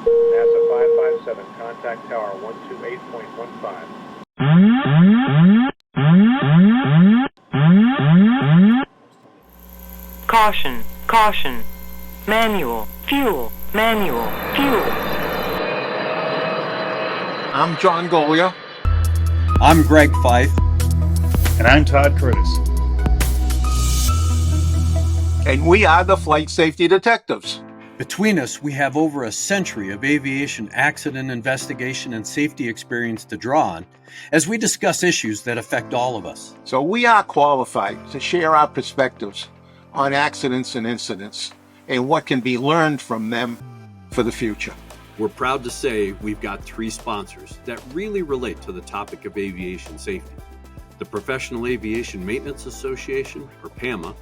NASA 557, contact tower 128.15. Caution, caution. Manual, fuel, manual, fuel. I'm John Goglia. I'm Greg Fife. And I'm Todd Curtis. And we are the Flight Safety Detectives. Between us, we have over a century of aviation accident investigation and safety experience to draw on as we discuss issues that affect all of us. So we are qualified to share our perspectives on accidents and incidents and what can be learned from them for the future. We're proud to say we've got 3 sponsors that really relate to the topic of aviation safety: the Professional Aviation Maintenance Association, or PAMA,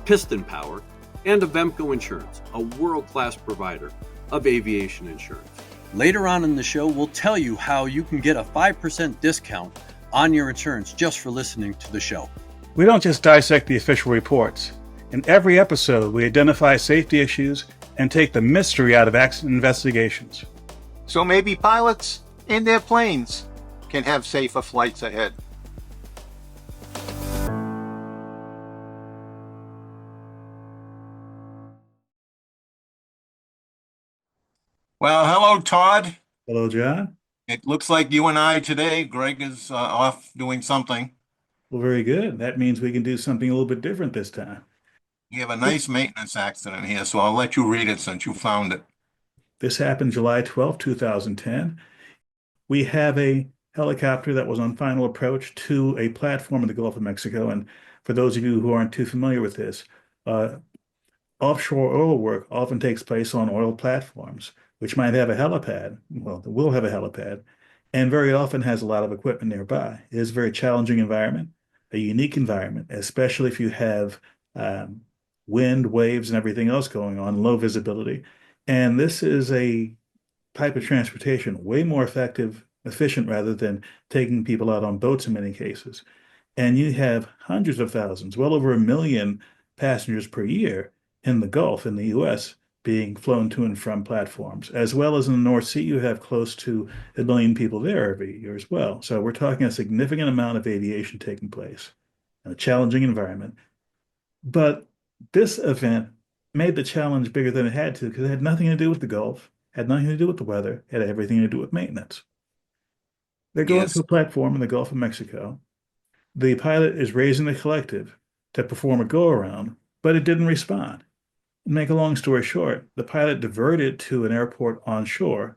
Piston Power, and Avemco Insurance, a world-class provider of aviation insurance. Later on in the show, we'll tell you how you can get a 5% discount on your insurance just for listening to the show. We don't just dissect the official reports. In every episode, we identify safety issues and take the mystery out of accident investigations. So maybe pilots and their planes can have safer flights ahead. Well, hello, Todd. Hello, John. It looks like you and I today, Greg is off doing something. Well, very good. That means we can do something a little bit different this time. We have a nice maintenance accident here, so I'll let you read it since you found it. This happened July 12, 2010. We have a helicopter that was on final approach to a platform in the Gulf of Mexico. And for those of you who aren't too familiar with this, offshore oil work often takes place on oil platforms, which might have a helipad. Well, it will have a helipad, and very often has a lot of equipment nearby. It is a very challenging environment, a unique environment, especially if you have wind, waves, and everything else going on, low visibility. And this is a type of transportation way more efficient rather than taking people out on boats in many cases. And you have hundreds of thousands, well over 1 million passengers per year in the Gulf, in the US, being flown to and from platforms, as well as in the North Sea. You have close to 1 million people there every year as well. So we're talking a significant amount of aviation taking place in a challenging environment. But this event made the challenge bigger than it had to, because it had nothing to do with the Gulf, had nothing to do with the weather, it had everything to do with maintenance. They're going to a platform in the Gulf of Mexico. The pilot is raising the collective to perform a go-around, but it didn't respond. Make a long story short, the pilot diverted to an airport onshore,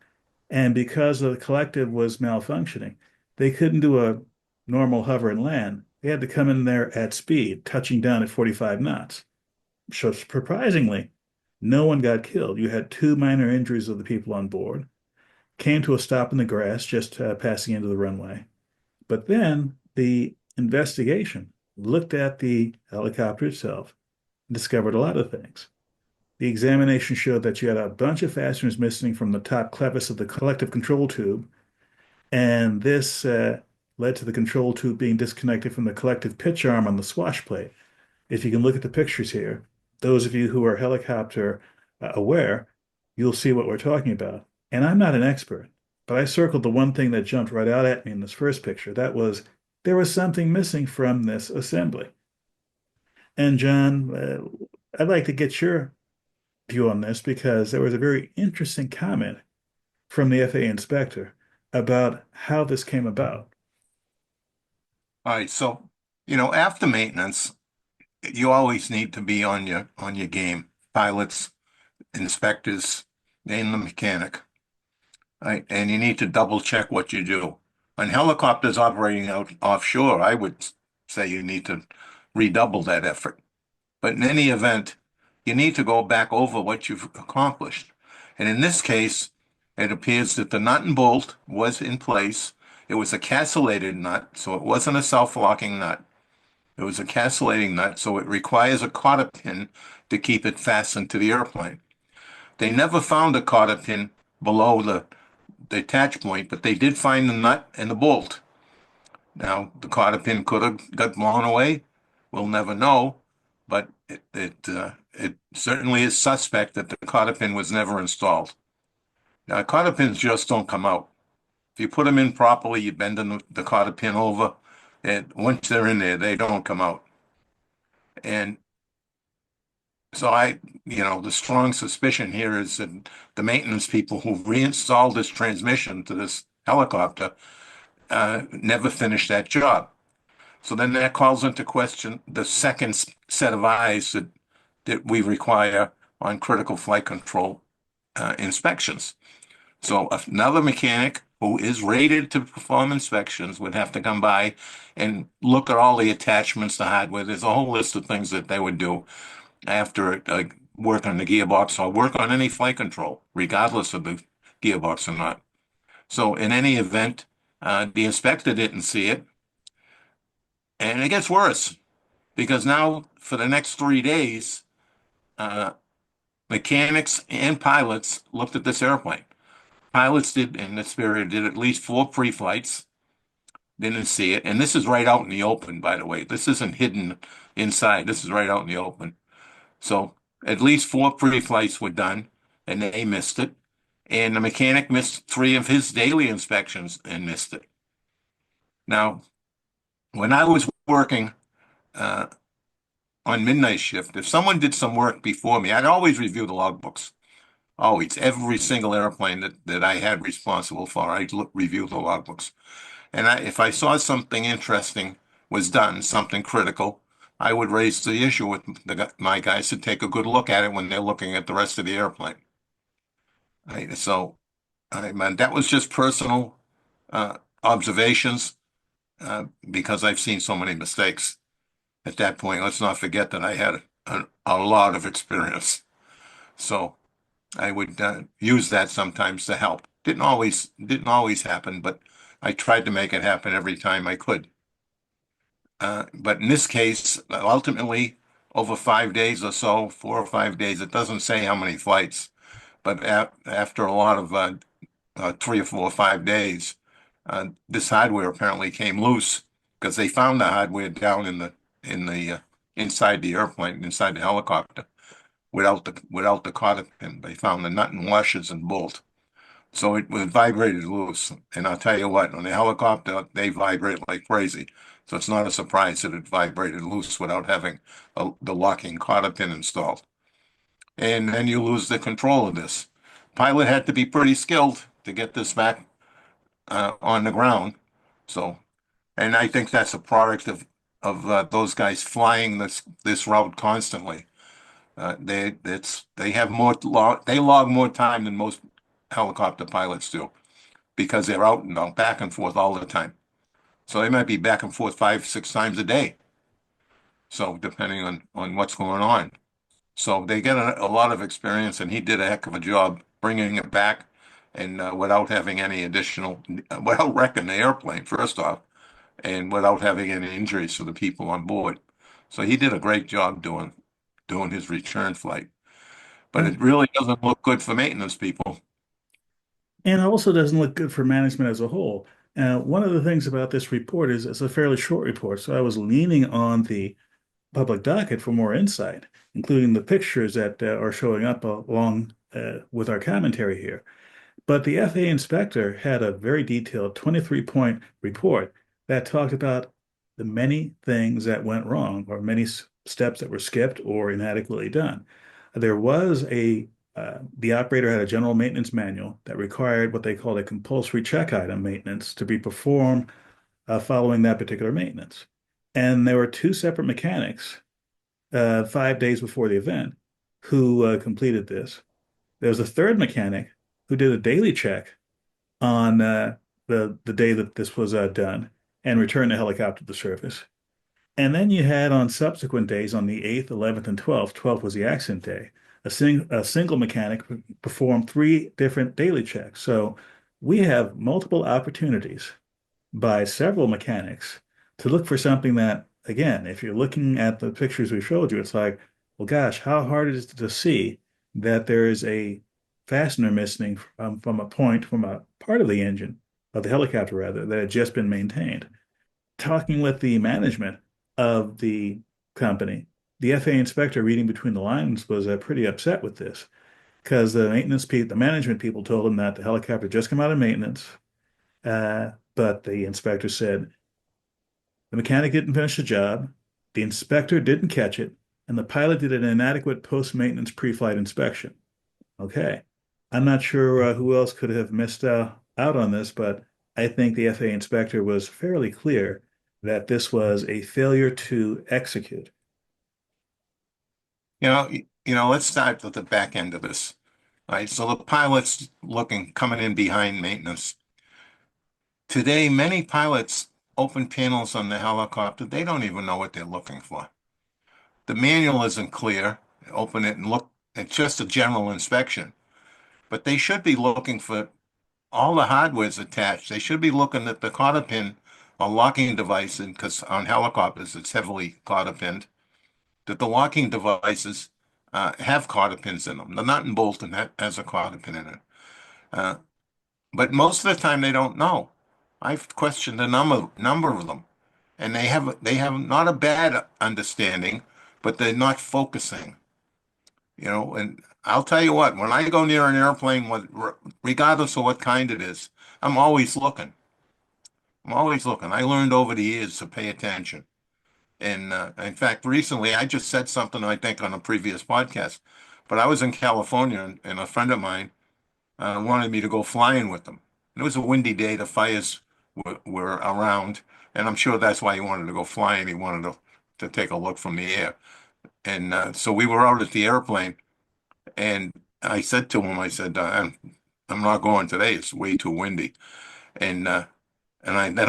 and because the collective was malfunctioning, they couldn't do a normal hover and land. They had to come in there at speed, touching down at 45 knots. So surprisingly, no one got killed. You had 2 minor injuries of the people on board, came to a stop in the grass just passing into the runway. But then the investigation looked at the helicopter itself and discovered a lot of things. The examination showed that you had a bunch of fasteners missing from the top clevis of the collective control tube, and this led to the control tube being disconnected from the collective pitch arm on the swash plate. If you can look at the pictures here, those of you who are helicopter aware, you'll see what we're talking about. And I'm not an expert, but I circled the one thing that jumped right out at me in this first picture. That was, there was something missing from this assembly. And John, I'd like to get your view on this, because there was a very interesting comment from the FAA inspector about how this came about. All right, so after maintenance, you always need to be on your game. Pilots, inspectors, and the mechanic. Right, and you need to double check what you do. On helicopters operating out offshore, I would say you need to redouble that effort. But in any event, you need to go back over what you've accomplished. And in this case, it appears that the nut and bolt was in place. It was a castellated nut, so it wasn't a self-locking nut. It was a castellating nut, so it requires a cotter pin to keep it fastened to the airplane. They never found a cotter pin below the attach point, but they did find the nut and the bolt. Now, the cotter pin could have got blown away. We'll never know, but it certainly is suspect that the cotter pin was never installed. Now, cotter pins just don't come out. If you put them in properly, you bend the cotter pin over, and once they're in there, they don't come out. And so the strong suspicion here is that the maintenance people who reinstalled this transmission to this helicopter never finished that job. So then that calls into question the second set of eyes that we require on critical flight control inspections. So another mechanic who is rated to perform inspections would have to come by and look at all the attachments, the hardware. There's a whole list of things that they would do after work on the gearbox or work on any flight control, regardless of the gearbox or not. So in any event, the inspector didn't see it. And it gets worse because now for the next 3 days, uh, mechanics and pilots looked at this airplane. Pilots did, in this period, did at least 4 pre-flights, didn't see it. And this is right out in the open, by the way. This isn't hidden inside. This is right out in the open. So at least 4 pre-flights were done, and they missed it. And the mechanic missed 3 of his daily inspections and missed it. Now, when I was working uh, on midnight shift, if someone did some work before me, I'd always review the logbooks. Always, every single airplane that I had responsible for, I'd review the logbooks. And if I saw something interesting was done, something critical, I would raise the issue with my guys to take a good look at it when they're looking at the rest of the airplane. So, that was just personal observations because I've seen so many mistakes. At that point, let's not forget that I had a lot of experience. So I would use that sometimes to help. Didn't always happen, but I tried to make it happen every time I could. But in this case, ultimately, over 5 days or so, 4 or 5 days, it doesn't say how many flights, but after a lot of 3 or 4 or 5 days, this hardware apparently came loose because they found the hardware down in the inside the airplane, inside the helicopter, without the cotter pin. They found the nut and washers and bolt. So it was vibrated loose. And I'll tell you what, on the helicopter, they vibrate like crazy. So it's not a surprise that it vibrated loose without having the locking cotter pin installed. And then you lose the control of this. Pilot had to be pretty skilled to get this back on the ground. So, and I think that's a product of those guys flying this route constantly. They have they log more time than most helicopter pilots do because they're out and back and forth all the time. So they might be back and forth 5, 6 times a day. So depending on what's going on. So they get a lot of experience, and he did a heck of a job bringing it back and without having any additional, without wrecking the airplane, first off, and without having any injuries to the people on board. So he did a great job doing his return flight. But it really doesn't look good for maintenance people. And also doesn't look good for management as a whole. One of the things about this report is it's a fairly short report, so I was leaning on the public docket for more insight, including the pictures that are showing up along with our commentary here. But the FAA inspector had a very detailed 23-point report that talked about the many things that went wrong or many steps that were skipped or inadequately done. There was the operator had a general maintenance manual that required what they called a compulsory check item maintenance to be performed following that particular maintenance. And there were 2 separate mechanics 5 days before the event who completed this. There was a third mechanic who did a daily check on the day that this was done and returned the helicopter to the surface. And then you had on subsequent days, on the 8th, 11th, and 12th, 12th was the accident day, a single mechanic performed 3 different daily checks. So we have multiple opportunities by several mechanics to look for something that, again, if you're looking at the pictures we showed you, it's like, well, gosh, how hard is it to see that there is a fastener missing from a part of the engine, of the helicopter rather, that had just been maintained. Talking with the management of the company, the FAA inspector reading between the lines was pretty upset with this. because the management people told him that the helicopter just come out of maintenance. But the inspector said the mechanic didn't finish the job, the inspector didn't catch it, and the pilot did an inadequate post-maintenance pre-flight inspection. Okay. I'm not sure who else could have missed out on this, but I think the FAA inspector was fairly clear that this was a failure to execute. Let's start with the back end of this. All right, so the pilot's coming in behind maintenance. Today, many pilots open panels on the helicopter. They don't even know what they're looking for. The manual isn't clear. Open it and look. It's just a general inspection. But they should be looking for all the hardware's attached. They should be looking at the cotter pin or locking device, because on helicopters it's heavily cotter pinned, that the locking devices have cotter pins in them. The nut and bolt has a cotter pin in it. But most of the time they don't know. I've questioned a number of them, and they have not a bad understanding, but they're not focusing. And I'll tell you what, when I go near an airplane, regardless of what kind it is, I'm always looking. I'm always looking. I learned over the years to pay attention. And in fact, recently I just said something, I think, on a previous podcast, but I was in California, and a friend of mine wanted me to go flying with them. And it was a windy day. The fires were around, and I'm sure that's why he wanted to go flying. He wanted to take a look from the air. And so we were out at the airplane, and I said to him, I said, I'm not going today. It's way too windy. And then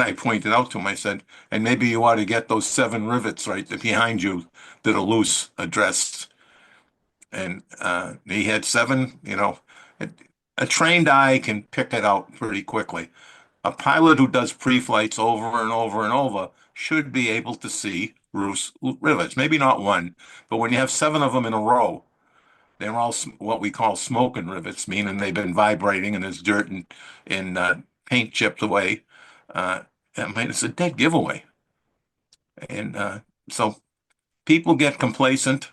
I pointed out to him, I said, and maybe you ought to get those 7 rivets right behind you that are loose addressed. And he had 7, a trained eye can pick it out pretty quickly. A pilot who does pre-flights over and over and over should be able to see loose rivets. Maybe not one, but when you have 7 of them in a row, they're all what we call smoking rivets, meaning they've been vibrating and there's dirt and paint chipped away. It's a dead giveaway. And so people get complacent.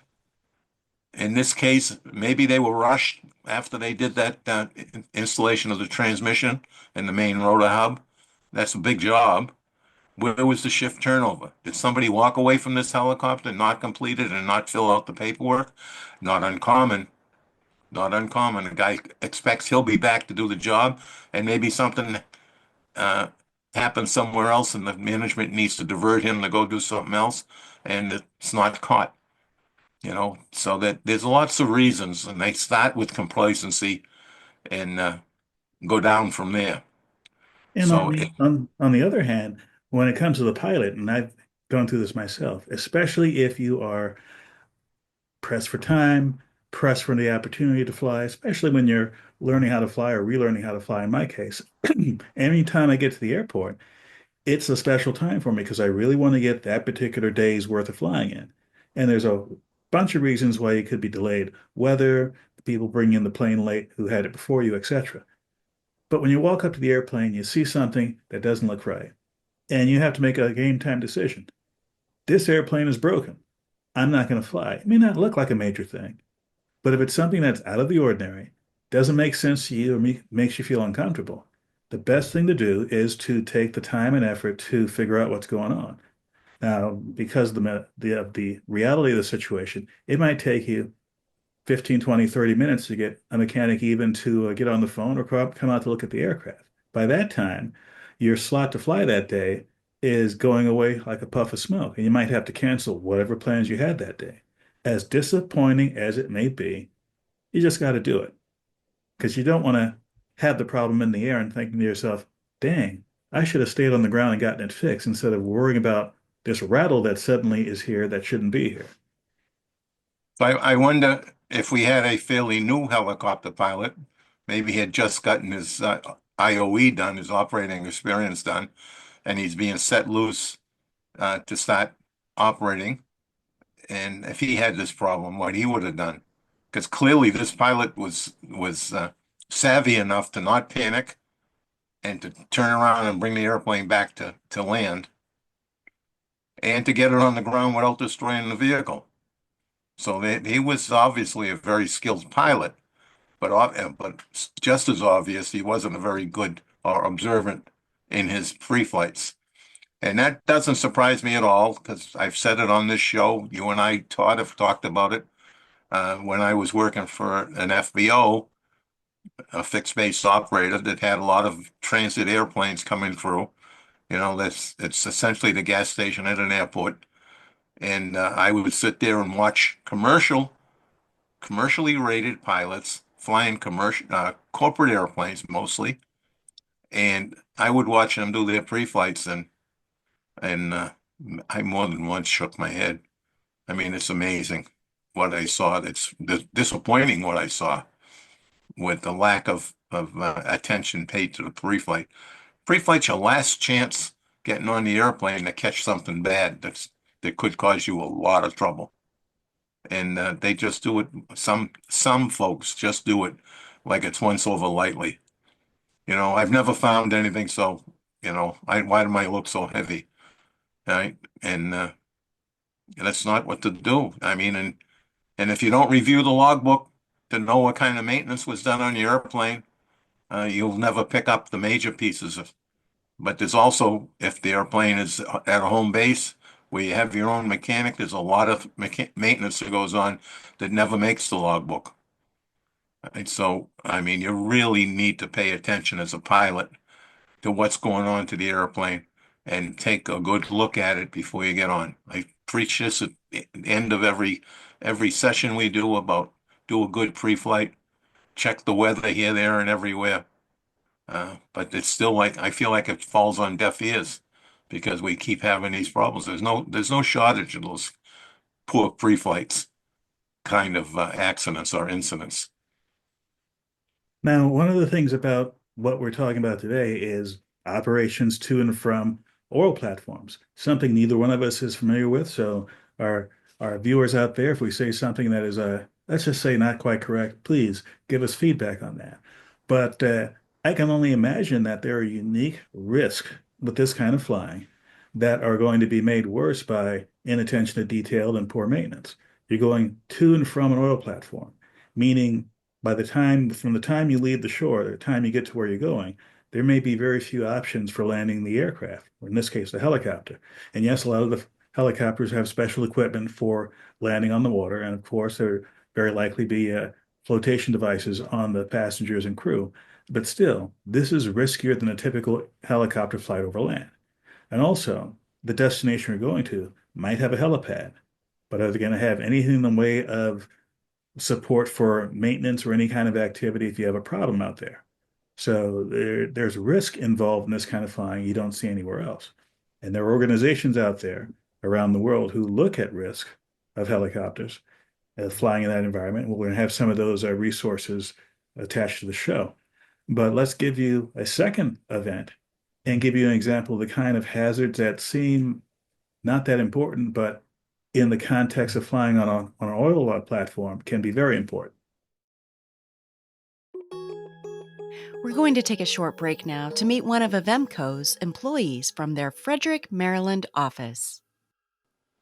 In this case, maybe they were rushed after they did that installation of the transmission and the main rotor hub. That's a big job. Where was the shift turnover? Did somebody walk away from this helicopter, not complete it, and not fill out the paperwork? Not uncommon. Not uncommon. A guy expects he'll be back to do the job, and maybe something happens somewhere else, and the management needs to divert him to go do something else, and it's not caught. So that there's lots of reasons, and they start with complacency and go down from there. And So on the other hand, when it comes to the pilot, and I've gone through this myself, especially if you are pressed for time, pressed for the opportunity to fly, especially when you're learning how to fly or relearning how to fly, in my case, anytime I get to the airport, it's a special time for me because I really want to get that particular day's worth of flying in. And there's a bunch of reasons why you could be delayed, weather, people bringing in the plane late who had it before you, etc. But when you walk up to the airplane, you see something that doesn't look right, and you have to make a game time decision. This airplane is broken. I'm not going to fly. It may not look like a major thing, but if it's something that's out of the ordinary, doesn't make sense to you, or makes you feel uncomfortable, the best thing to do is to take the time and effort to figure out what's going on. Now, because of the reality of the situation, it might take you 15, 20, 30 minutes to get a mechanic even to get on the phone or come out to look at the aircraft. By that time, your slot to fly that day is going away like a puff of smoke, and you might have to cancel whatever plans you had that day. As disappointing as it may be, you just got to do it because you don't want to have the problem in the air and thinking to yourself, dang, I should have stayed on the ground and gotten it fixed instead of worrying about this rattle that suddenly is here that shouldn't be here. So I wonder if we had a fairly new helicopter pilot, maybe he had just gotten his IOE done, his operating experience done, and he's being set loose to start operating. And if he had this problem, what he would have done, because clearly this pilot was savvy enough to not panic and to turn around and bring the airplane back to land and to get it on the ground without destroying the vehicle. So he was obviously a very skilled pilot, but just as obvious, he wasn't a very good or observant in his pre-flights. And that doesn't surprise me at all because I've said it on this show. You and I, Todd, have talked about it. When I was working for an FBO, a fixed base operator that had a lot of transit airplanes coming through. It's essentially the gas station at an airport. And I would sit there and watch commercially rated pilots flying corporate airplanes mostly. And I would watch them do their pre-flights and I more than once shook my head. I mean, it's amazing what I saw. It's disappointing what I saw with the lack of attention paid to the pre-flight. Pre-flight's your last chance getting on the airplane to catch something bad that could cause you a lot of trouble. And they just do it. Some folks just do it like it's once over lightly. I've never found anything so. Why do my look so heavy? Right? And that's not what to do. I mean, and if you don't review the logbook to know what kind of maintenance was done on your airplane, you'll never pick up the major pieces of. But there's also, if the airplane is at a home base where you have your own mechanic, there's a lot of maintenance that goes on that never makes the logbook. And so, I mean, you really need to pay attention as a pilot to what's going on to the airplane and take a good look at it before you get on. I preach this at the end of every session we do about do a good pre-flight, check the weather here, there, and everywhere. But it's still I feel like it falls on deaf ears because we keep having these problems. There's no shortage of those poor pre-flights kind of accidents or incidents. Now, one of the things about what we're talking about today is operations to and from oil platforms, something neither one of us is familiar with. So our viewers out there, if we say something that is, let's just say not quite correct, please give us feedback on that. But I can only imagine that there are unique risks with this kind of flying that are going to be made worse by inattention to detail and poor maintenance. You're going to and from an oil platform, meaning from the time you leave the shore, the time you get to where you're going, there may be very few options for landing the aircraft, or in this case, the helicopter. And yes, a lot of the helicopters have special equipment for landing on the water. And of course, there very likely be flotation devices on the passengers and crew. But still, this is riskier than a typical helicopter flight over land. And also, the destination you're going to might have a helipad, but are they going to have anything in the way of support for maintenance or any kind of activity if you have a problem out there? So there's risk involved in this kind of flying you don't see anywhere else. And there are organizations out there around the world who look at risk of helicopters flying in that environment. We're going to have some of those resources attached to the show. But let's give you a second event and give you an example of the kind of hazards that seem not that important, but in the context of flying on an oil platform can be very important. We're going to take a short break now to meet one of Avemco's employees from their Frederick, Maryland office.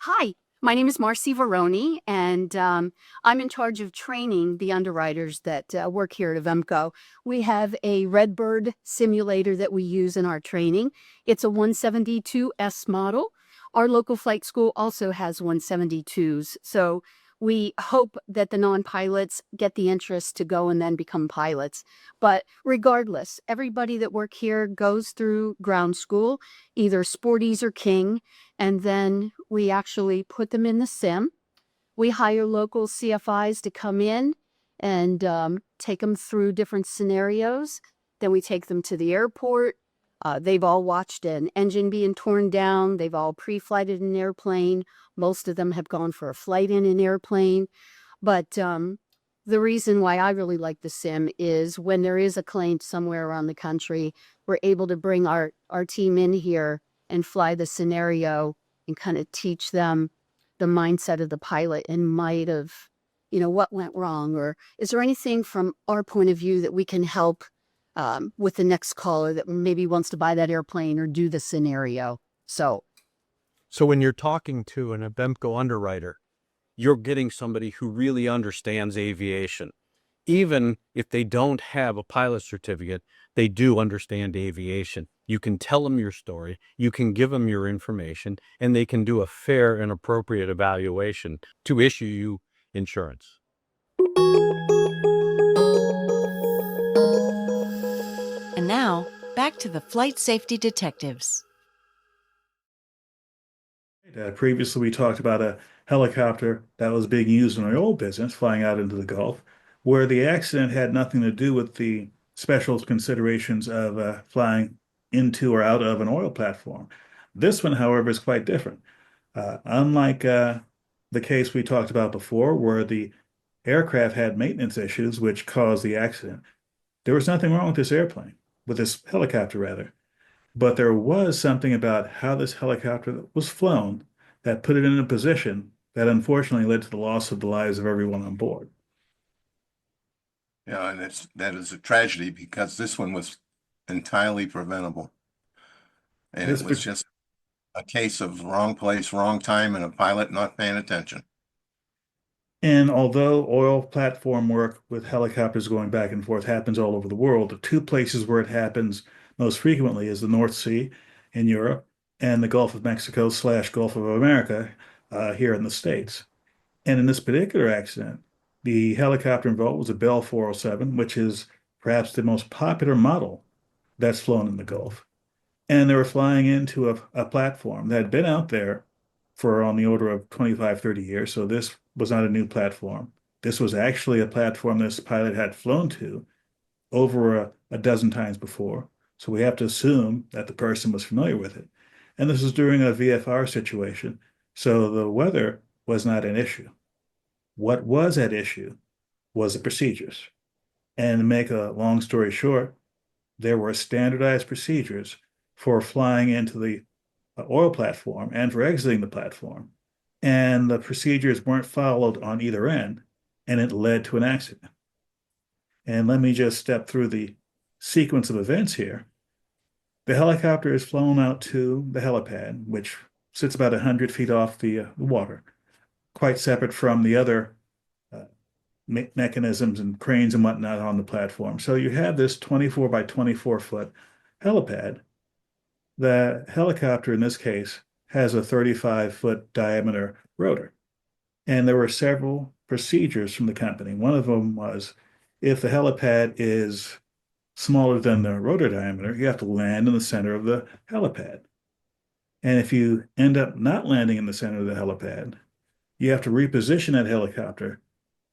Hi, my name is Marcy Veroni, and I'm in charge of training the underwriters that work here at Avemco. We have a Redbird simulator that we use in our training. It's a 172S model. Our local flight school also has 172s, so we hope that the non-pilots get the interest to go and then become pilots. But regardless, everybody that work here goes through ground school, either Sporties or King, and then we actually put them in the sim. We hire local CFIs to come in and take them through different scenarios. Then we take them to the airport. They've all watched an engine being torn down. They've all pre-flighted an airplane. Most of them have gone for a flight in an airplane. But the reason why I really like the sim is when there is a claim somewhere around the country, we're able to bring our team in here and fly the scenario and kind of teach them the mindset of the pilot and might of, what went wrong, or is there anything from our point of view that we can help with the next caller that maybe wants to buy that airplane or do the scenario. So when you're talking to an Avemco underwriter, you're getting somebody who really understands aviation. even if they don't have a pilot certificate, they do understand aviation. You can tell them your story, you can give them your information, and they can do a fair and appropriate evaluation to issue you insurance. And now, back to the flight safety detectives. Previously, we talked about a helicopter that was being used in the oil business, flying out into the Gulf, where the accident had nothing to do with the special considerations of flying into or out of an oil platform. This one, however, is quite different. Unlike the case we talked about before, where the aircraft had maintenance issues which caused the accident, there was nothing wrong with this airplane, with this helicopter rather. But there was something about how this helicopter was flown that put it in a position that unfortunately led to the loss of the lives of everyone on board. Yeah, and that is a tragedy because this one was entirely preventable. And This it was just a case of wrong place, wrong time, and a pilot not paying attention. And although oil platform work with helicopters going back and forth happens all over the world, the two places where it happens most frequently is the North Sea in Europe and the Gulf of Mexico / Gulf of America here in the States. And in this particular accident, the helicopter involved was a Bell 407, which is perhaps the most popular model that's flown in the Gulf. And they were flying into a platform that had been out there for on the order of 25, 30 years. So this was not a new platform. This was actually a platform this pilot had flown to over a dozen times before. So we have to assume that the person was familiar with it. And this was during a VFR situation. So the weather was not an issue. What was at issue was the procedures. And to make a long story short, there were standardized procedures for flying into the oil platform and for exiting the platform. And the procedures weren't followed on either end, and it led to an accident. And let me just step through the sequence of events here. The helicopter is flown out to the helipad, which sits about 100 feet off the water, quite separate from the other mechanisms and cranes and whatnot on the platform. So you have this 24 by 24 foot helipad. The helicopter in this case has a 35-foot diameter rotor. And there were several procedures from the company. One of them was if the helipad is smaller than the rotor diameter, you have to land in the center of the helipad. And if you end up not landing in the center of the helipad, you have to reposition that helicopter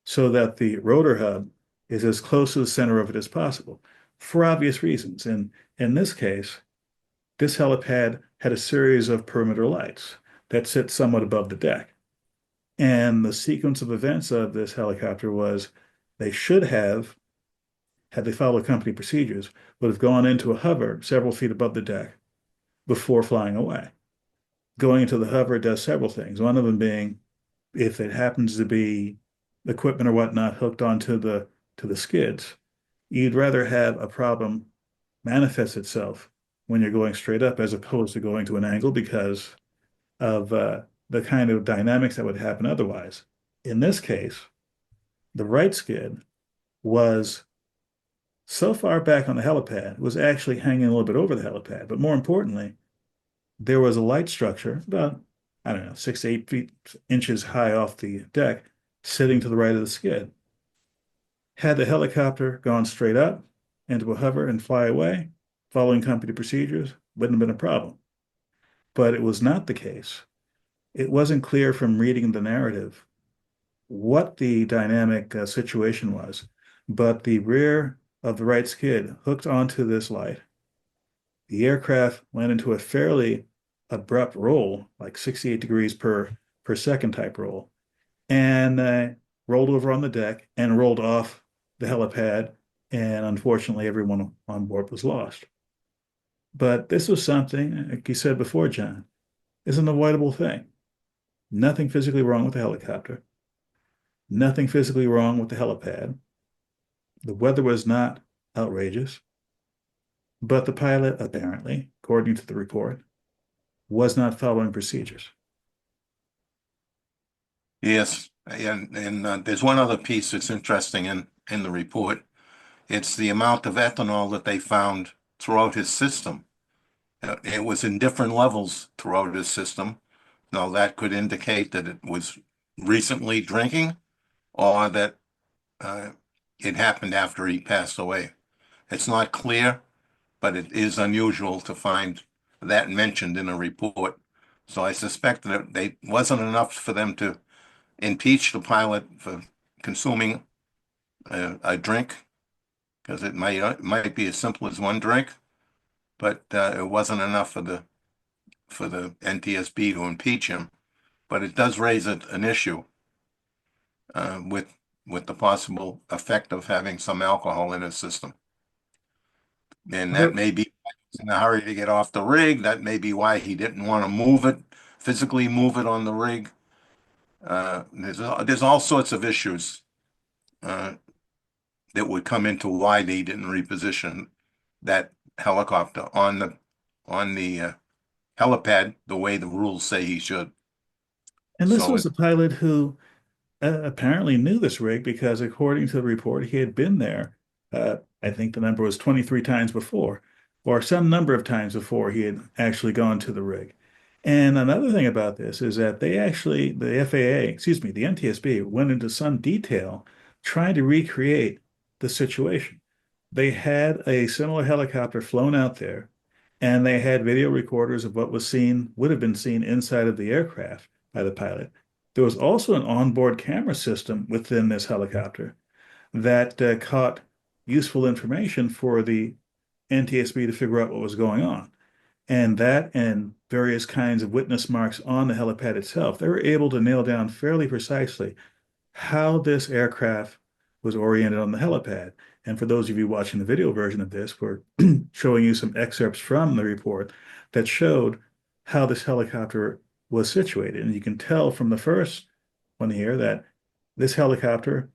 so that the rotor hub is as close to the center of it as possible for obvious reasons. And in this case, this helipad had a series of perimeter lights that sit somewhat above the deck. And the sequence of events of this helicopter was they should have, had they followed company procedures, would have gone into a hover several feet above the deck before flying away. Going into the hover does several things. One of them being, if it happens to be equipment or whatnot hooked onto the skids, you'd rather have a problem manifest itself when you're going straight up as opposed to going to an angle because of the kind of dynamics that would happen otherwise. In this case, the right skid was so far back on the helipad, it was actually hanging a little bit over the helipad. But more importantly, there was a light structure about, I don't know, 6 to 8 inches high off the deck, sitting to the right of the skid. Had the helicopter gone straight up into a hover and fly away, following company procedures, wouldn't have been a problem. But it was not the case. It wasn't clear from reading the narrative what the dynamic situation was, but the rear of the right skid hooked onto this light. The aircraft went into a fairly abrupt roll, like 68 degrees per second type roll, and rolled over on the deck and rolled off the helipad. And unfortunately, everyone on board was lost. But this was something, like you said before, John, is an avoidable thing. Nothing physically wrong with the helicopter. Nothing physically wrong with the helipad. The weather was not outrageous. But the pilot, apparently, according to the report, was not following procedures. Yes, and there's one other piece that's interesting, and in the report. It's the amount of ethanol that they found throughout his system. It was in different levels throughout his system. Now, that could indicate that it was recently drinking or that it happened after he passed away. It's not clear, but it is unusual to find that mentioned in a report. So I suspect that it wasn't enough for them to impeach the pilot for consuming a drink, because it might be as simple as one drink, but it wasn't enough for the NTSB to impeach him. But it does raise an issue with the possible effect of having some alcohol in his system. And that may be in a hurry to get off the rig. That may be why he didn't want to physically move it on the rig. There's all sorts of issues that would come into why they didn't reposition that helicopter on the helipad the way the rules say he should. And this So was a pilot who apparently knew this rig because, according to the report, he had been there. I think the number was 23 times before, or some number of times before he had actually gone to the rig. And another thing about this is that the FAA, excuse me, the NTSB went into some detail trying to recreate the situation. They had a similar helicopter flown out there, and they had video recorders of what would have been seen inside of the aircraft by the pilot. There was also an onboard camera system within this helicopter that caught useful information for the NTSB to figure out what was going on. And that and various kinds of witness marks on the helipad itself, they were able to nail down fairly precisely how this aircraft was oriented on the helipad. And for those of you watching the video version of this, we're showing you some excerpts from the report that showed how this helicopter was situated. And you can tell from the first one here that this helicopter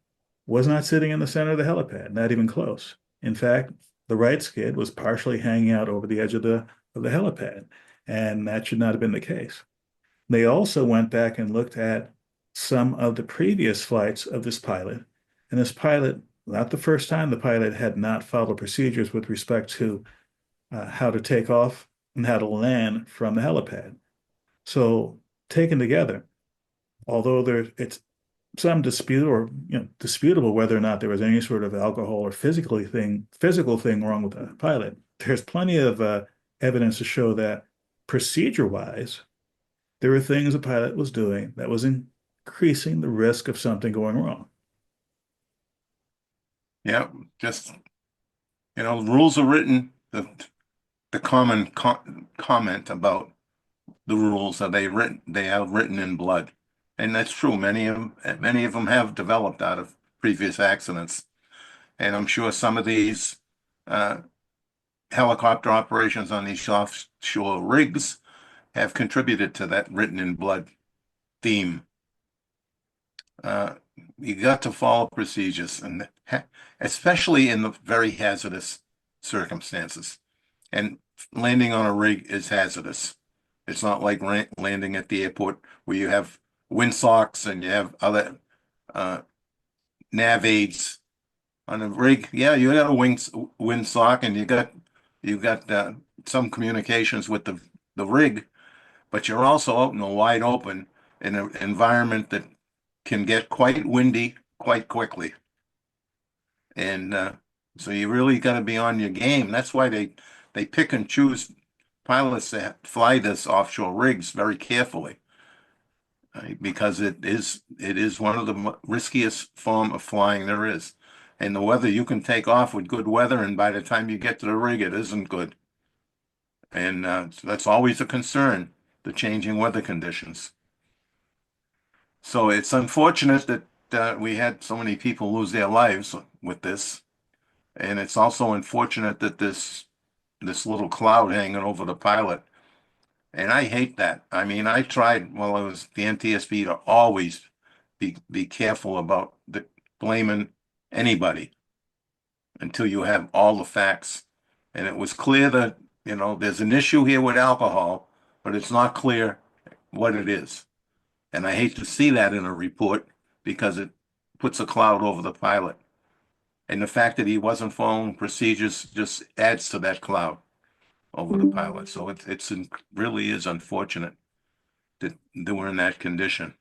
was not sitting in the center of the helipad, not even close. In fact, the right skid was partially hanging out over the edge of the helipad, and that should not have been the case. They also went back and looked at some of the previous flights of this pilot, and this pilot, not the first time the pilot had not followed procedures with respect to how to take off and how to land from the helipad. So taken together, although it's some dispute or disputable whether or not there was any sort of alcohol or physical thing wrong with the pilot, there's plenty of evidence to show that procedure-wise, there were things the pilot was doing that was increasing the risk of something going wrong. yeah, just the rules are written. The common comment about the rules are they are written in blood, and that's true. Many of them have developed out of previous accidents, and I'm sure some of these helicopter operations on these offshore rigs have contributed to that written in blood theme. You got to follow procedures, and especially in the very hazardous circumstances. And landing on a rig is hazardous. It's not like landing at the airport where you have windsocks and you have other nav aids. On a rig, yeah, you got a windsock and you got some communications with the rig, but you're also out in the wide open in an environment that can get quite windy quite quickly. And so you really got to be on your game. That's why they pick and choose pilots that fly this offshore rigs very carefully, because it is one of the riskiest form of flying there is. And the weather, you can take off with good weather, and by the time you get to the rig, it isn't good. And so that's always a concern, the changing weather conditions. So it's unfortunate that we had so many people lose their lives with this. And it's also unfortunate that this little cloud hanging over the pilot. And I hate that. I mean, I tried while I was the NTSB to always be careful about blaming anybody until you have all the facts. And it was clear that, there's an issue here with alcohol, but it's not clear what it is. And I hate to see that in a report because it puts a cloud over the pilot. And the fact that he wasn't following procedures just adds to that cloud over the pilot. So really is unfortunate that they were in that condition.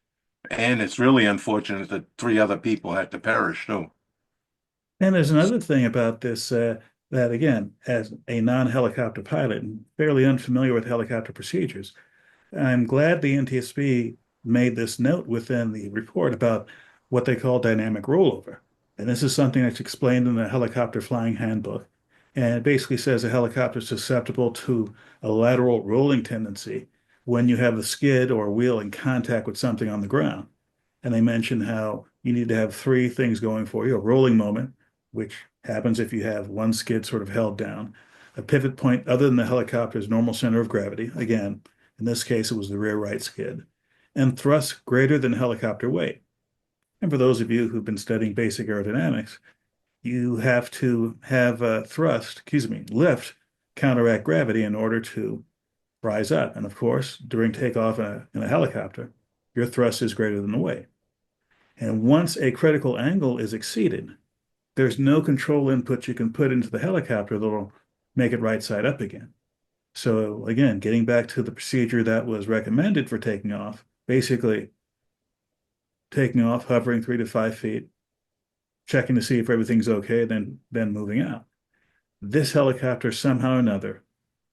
And it's really unfortunate that 3 other people had to perish too. And there's another thing about this that, again, as a non-helicopter pilot and fairly unfamiliar with helicopter procedures, I'm glad the NTSB made this note within the report about what they call dynamic rollover. And this is something that's explained in the helicopter flying handbook. And it basically says a helicopter is susceptible to a lateral rolling tendency when you have the skid or wheel in contact with something on the ground. And they mention how you need to have 3 things going for you: a rolling moment, which happens if you have one skid sort of held down, a pivot point other than the helicopter's normal center of gravity. Again, in this case, it was the rear right skid, and thrust greater than helicopter weight. And for those of you who've been studying basic aerodynamics, you have to have lift counteract gravity in order to rise up. And of course, during takeoff in a helicopter, your thrust is greater than the weight. And once a critical angle is exceeded, there's no control input you can put into the helicopter that'll make it right side up again. So again, getting back to the procedure that was recommended for taking off, basically taking off, hovering 3 to 5 feet, checking to see if everything's okay, then moving out. This helicopter somehow or another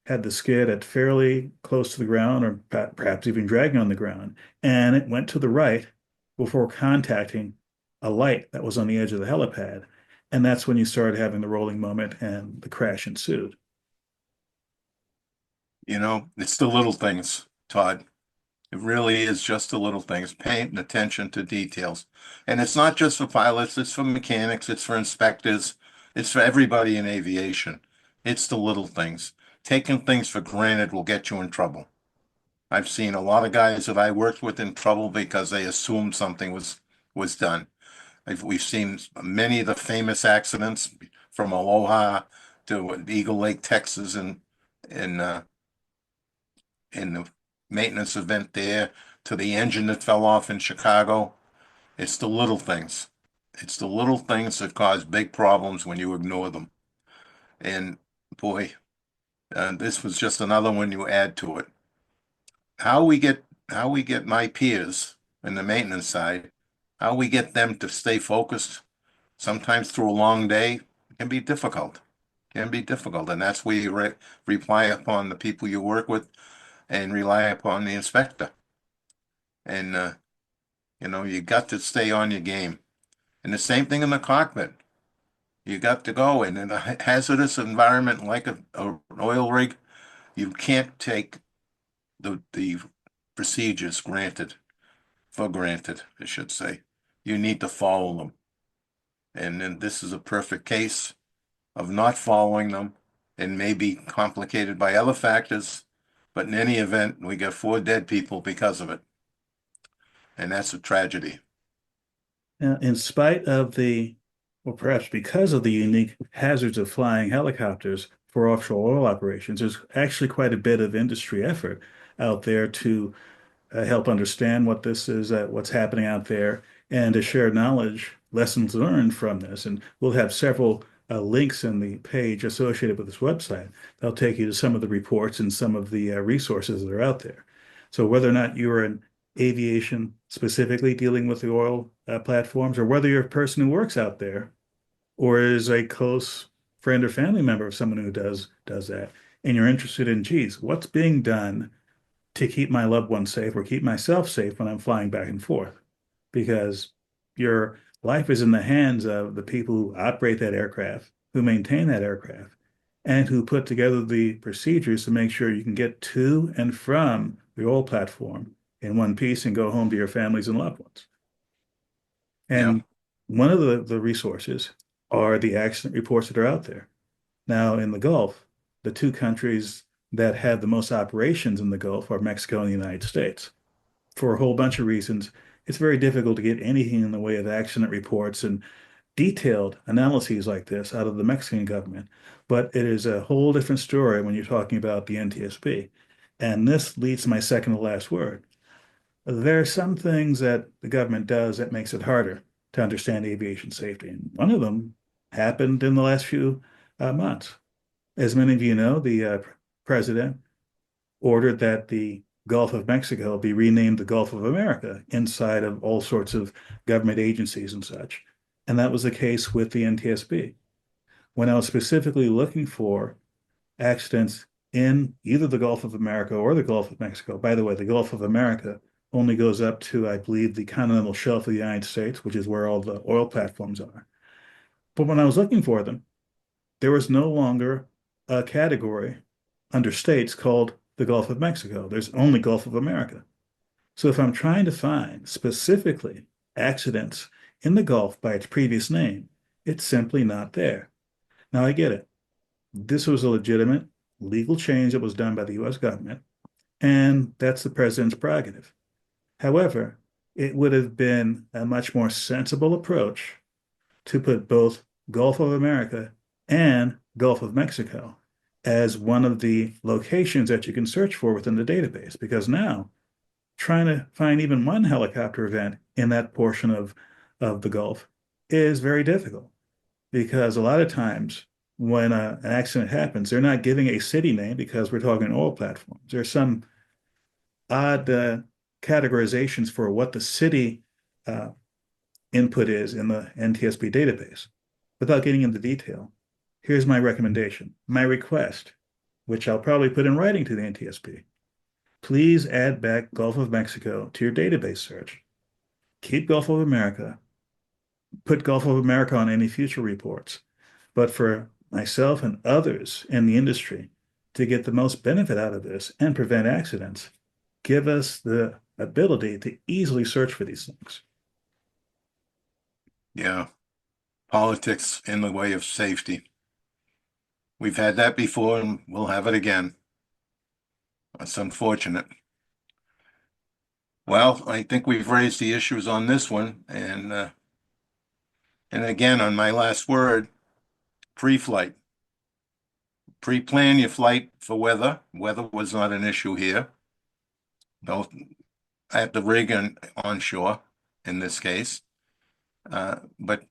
had the skid at fairly close to the ground, or perhaps even dragging on the ground, and it went to the right before contacting a light that was on the edge of the helipad. And that's when you started having the rolling moment and the crash ensued. It's the little things, Todd. It really is just the little things, paying attention to details. And it's not just for pilots, it's for mechanics, it's for inspectors, it's for everybody in aviation. It's the little things. Taking things for granted will get you in trouble. I've seen a lot of guys that I worked with in trouble because they assumed something was done. We've seen many of the famous accidents from Aloha to Eagle Lake, Texas, and in the maintenance event there, to the engine that fell off in Chicago. It's the little things. It's the little things that cause big problems when you ignore them. And boy, this was just another one you add to it. How we get my peers in the maintenance side, how we get them to stay focused, sometimes through a long day, can be difficult. And that's where you rely upon the people you work with and rely upon the inspector. And you got to stay on your game. And the same thing in the cockpit. You got to go in a hazardous environment like an oil rig. You can't take the procedures for granted, I should say. You need to follow them. And then this is a perfect case of not following them, and may be complicated by other factors. But in any event, we got 4 dead people because of it. And that's a tragedy. Now, in spite of or perhaps because of the unique hazards of flying helicopters for offshore oil operations, there's actually quite a bit of industry effort out there to help understand what this is, what's happening out there, and to share knowledge, lessons learned from this. And we'll have several links in the page associated with this website. They'll take you to some of the reports and some of the resources that are out there. So whether or not you're in aviation specifically dealing with the oil platforms, or whether you're a person who works out there or is a close friend or family member of someone who does that, and you're interested in, geez, what's being done to keep my loved ones safe or keep myself safe when I'm flying back and forth? Because your life is in the hands of the people who operate that aircraft, who maintain that aircraft, and who put together the procedures to make sure you can get to and from the oil platform in one piece and go home to your families and loved ones. And one of the resources are the accident reports that are out there. Now, in the Gulf, the 2 countries that have the most operations in the Gulf are Mexico and the United States. For a whole bunch of reasons, it's very difficult to get anything in the way of accident reports and detailed analyses like this out of the Mexican government. But it is a whole different story when you're talking about the NTSB. And this leads to my second to last word. There are some things that the government does that makes it harder to understand aviation safety. And one of them happened in the last few months. As many of you know, the president ordered that the Gulf of Mexico be renamed the Gulf of America inside of all sorts of government agencies and such. And that was the case with the NTSB. When I was specifically looking for accidents in either the Gulf of America or the Gulf of Mexico, by the way, the Gulf of America only goes up to, I believe, the continental shelf of the United States, which is where all the oil platforms are. But when I was looking for them, there was no longer a category under states called the Gulf of Mexico. There's only Gulf of America. So if I'm trying to find specifically accidents in the Gulf by its previous name, it's simply not there. Now I get it. This was a legitimate legal change that was done by the US government, and that's the president's prerogative. However, it would have been a much more sensible approach to put both Gulf of America and Gulf of Mexico as one of the locations that you can search for within the database, because now trying to find even one helicopter event in that portion of the Gulf is very difficult, because a lot of times when an accident happens, they're not giving a city name because we're talking oil platforms. There's some odd categorizations for what the city input is in the NTSB database. Without getting into detail, here's my recommendation, my request, which I'll probably put in writing to the NTSB. Please add back Gulf of Mexico to your database search. Keep Gulf of America. Put Gulf of America on any future reports. But for myself and others in the industry to get the most benefit out of this and prevent accidents, give us the ability to easily search for these things. Yeah. Politics in the way of safety. We've had that before and we'll have it again. That's unfortunate. Well, I think we've raised the issues on this one, and again, on my last word, pre-flight. Pre-plan your flight for weather. Weather was not an issue here. Both at the rig and onshore in this case. But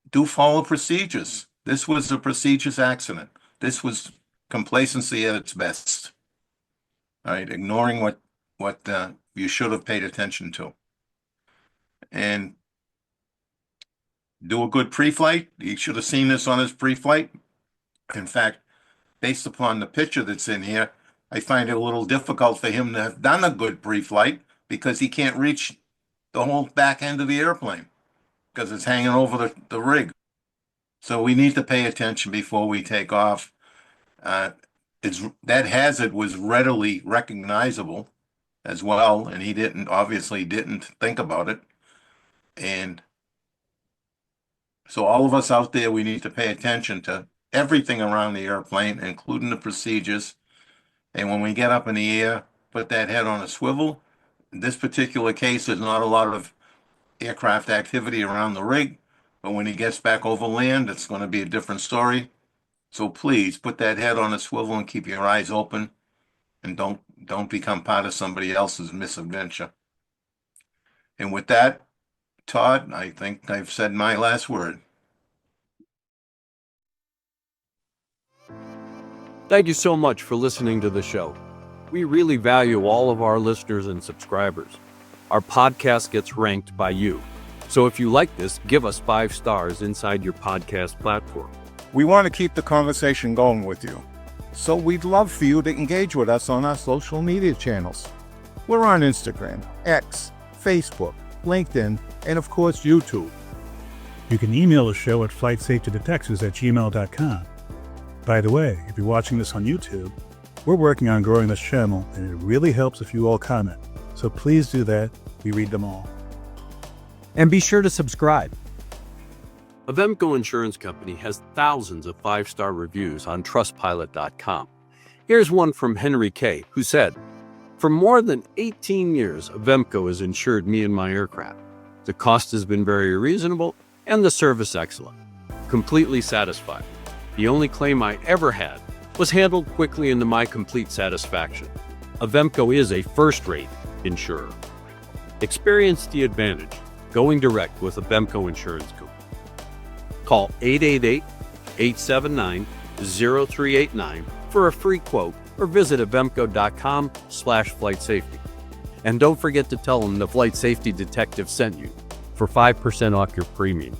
do follow procedures. This was a procedures accident. This was complacency at its best. All right, ignoring what you should have paid attention to. And do a good pre-flight. He should have seen this on his pre-flight. In fact, based upon the picture that's in here, I find it a little difficult for him to have done a good pre-flight because he can't reach the whole back end of the airplane because it's hanging over the rig. So we need to pay attention before we take off. That hazard was readily recognizable as well, and he obviously didn't think about it. And so all of us out there, we need to pay attention to everything around the airplane, including the procedures. And when we get up in the air, put that head on a swivel. In this particular case, there's not a lot of aircraft activity around the rig, but when he gets back over land, it's going to be a different story. So please put that head on a swivel and keep your eyes open, and don't become part of somebody else's misadventure. And with that, Todd, I think I've said my last word. Thank you so much for listening to the show. We really value all of our listeners and subscribers. Our podcast gets ranked by you. So if you like this, give us 5 stars inside your podcast platform. We want to keep the conversation going with you, so we'd love for you to engage with us on our social media channels. We're on Instagram, X, Facebook, LinkedIn, and of course, YouTube. You can email the show at flightsafetydetectives@gmail.com. By the way, if you're watching this on YouTube, we're working on growing this channel, and it really helps if you all comment. So please do that. We read them all. And be sure to subscribe. Avemco Insurance Company has thousands of 5-star reviews on Trustpilot.com. Here's one from Henry K., who said, "For more than 18 years, Avemco has insured me and my aircraft. The cost has been very reasonable and the service excellent. Completely satisfied. The only claim I ever had was handled quickly and to my complete satisfaction. Avemco is a first-rate insurer. Experience the advantage going direct with Avemco Insurance Company. Call 888-879-0389 for a free quote or visit avemco.com/flight safety. And don't forget to tell them the Flight Safety Detective sent you for 5% off your premium.